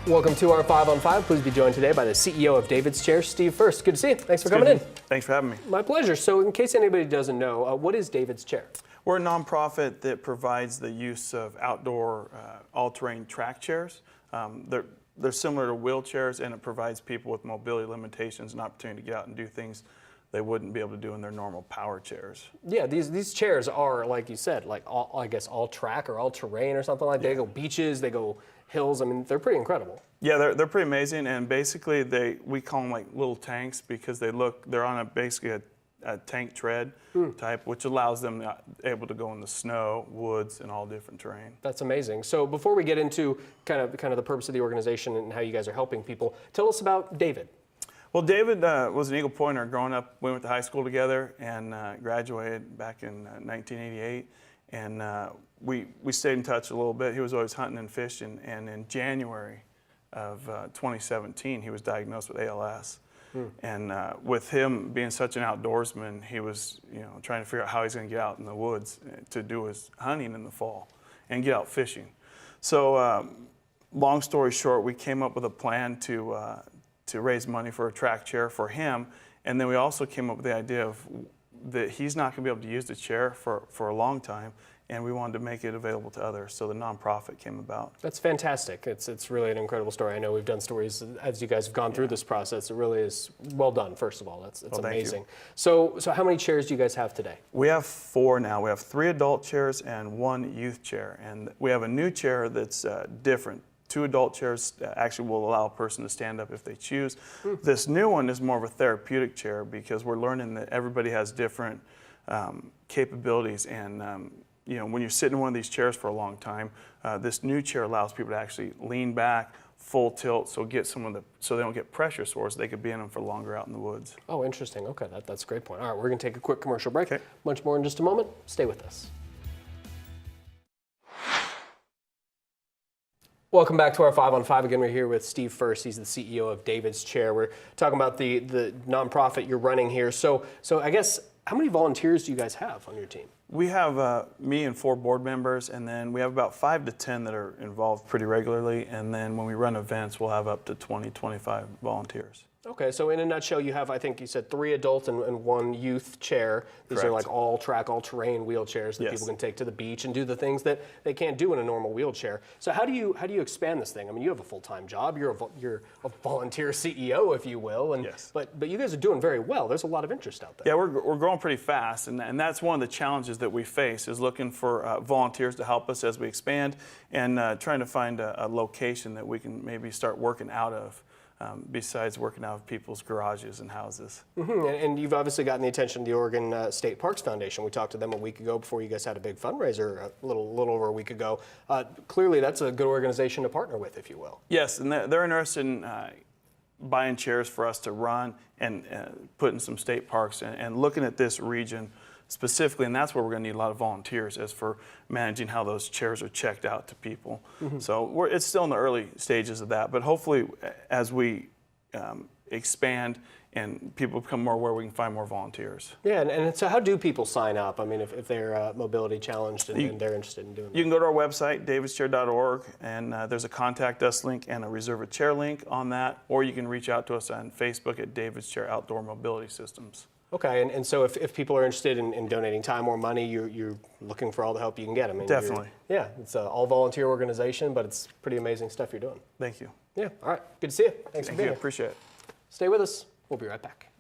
Welcome to our 5 on 5. Please be joined today by the CEO of David's Chair, Steve Furst. Good to see you. Thanks for coming in. Thanks for having me. My pleasure. So in case anybody doesn't know, what is David's Chair? We're a nonprofit that provides the use of outdoor all-terrain track chairs. They're similar to wheelchairs, and it provides people with mobility limitations an opportunity to get out and do things they wouldn't be able to do in their normal power chairs. Yeah, these chairs are, like you said, like I guess all track or all terrain or something like that. They go beaches, they go hills. I mean, they're pretty incredible. Yeah, they're pretty amazing, and basically we call them like little tanks because they're on basically a tank tread type, which allows them able to go in the snow, woods, and all different terrain. That's amazing. So before we get into kind of the purpose of the organization and how you guys are helping people, tell us about David. Well, David was an Eagle Pointer growing up. We went to high school together and graduated back in 1988. And we stayed in touch a little bit. He was always hunting and fishing. And in January of 2017, he was diagnosed with ALS. And with him being such an outdoorsman, he was trying to figure out how he's going to get out in the woods to do his hunting in the fall and get out fishing. So long story short, we came up with a plan to raise money for a track chair for him. And then we also came up with the idea of that he's not going to be able to use the chair for a long time, and we wanted to make it available to others, so the nonprofit came about. That's fantastic. It's really an incredible story. I know we've done stories as you guys have gone through this process. It really is well done, first of all. It's amazing. So how many chairs do you guys have today? We have 4 now. We have 3 adult chairs and 1 youth chair, and we have a new chair that's different. 2 adult chairs actually will allow a person to stand up if they choose. This new one is more of a therapeutic chair because we're learning that everybody has different capabilities, and when you're sitting in one of these chairs for a long time, this new chair allows people to actually lean back, full tilt, so they don't get pressure sores. They could be in them for longer out in the woods. Oh, interesting. Okay, that's a great point. All right, we're going to take a quick commercial break. Okay. Much more in just a moment. Stay with us. Welcome back to our 5 on 5. Again, we're here with Steve Furst. He's the CEO of David's Chair. We're talking about the nonprofit you're running here. So I guess, how many volunteers do you guys have on your team? We have me and 4 board members, and then we have about 5 to 10 that are involved pretty regularly. And then when we run events, we'll have up to 20, 25 volunteers. Okay, so in a nutshell, you have, I think you said 3 adult and 1 youth chair. These Correct. are like all track, all terrain wheelchairs that people can take to the beach and do the things that they can't do in a normal wheelchair. So how do you expand this thing? I mean, you have a full-time job. You're a volunteer CEO, if you will. And yes. But you guys are doing very well. There's a lot of interest out there. Yeah, we're growing pretty fast, and that's one of the challenges that we face is looking for volunteers to help us as we expand and trying to find a location that we can maybe start working out of. Besides working out of people's garages and houses. And you've obviously gotten the attention of the Oregon State Parks Foundation. We talked to them a week ago before you guys had a big fundraiser a little over a week ago. Clearly, that's a good organization to partner with, if you will. Yes, and they're interested in buying chairs for us to run and put in some state parks and looking at this region specifically, and that's where we're going to need a lot of volunteers as for managing how those chairs are checked out to people. So it's still in the early stages of that, but hopefully as we expand and people become more aware, we can find more volunteers. Yeah, and so how do people sign up? I mean, if they're mobility challenged and they're interested in doing that? You can go to our website, davidschair.org, and there's a contact us link and a reserve a chair link on that, or you can reach out to us on Facebook at David's Chair Outdoor Mobility Systems. Okay, and so if people are interested in donating time or money, you're looking for all the help you can get. I mean, definitely. Yeah, it's an all-volunteer organization, but it's pretty amazing stuff you're doing. Thank you. Yeah, all right. Good to see you. Thanks for being here. Appreciate it. Stay with us. We'll be right back.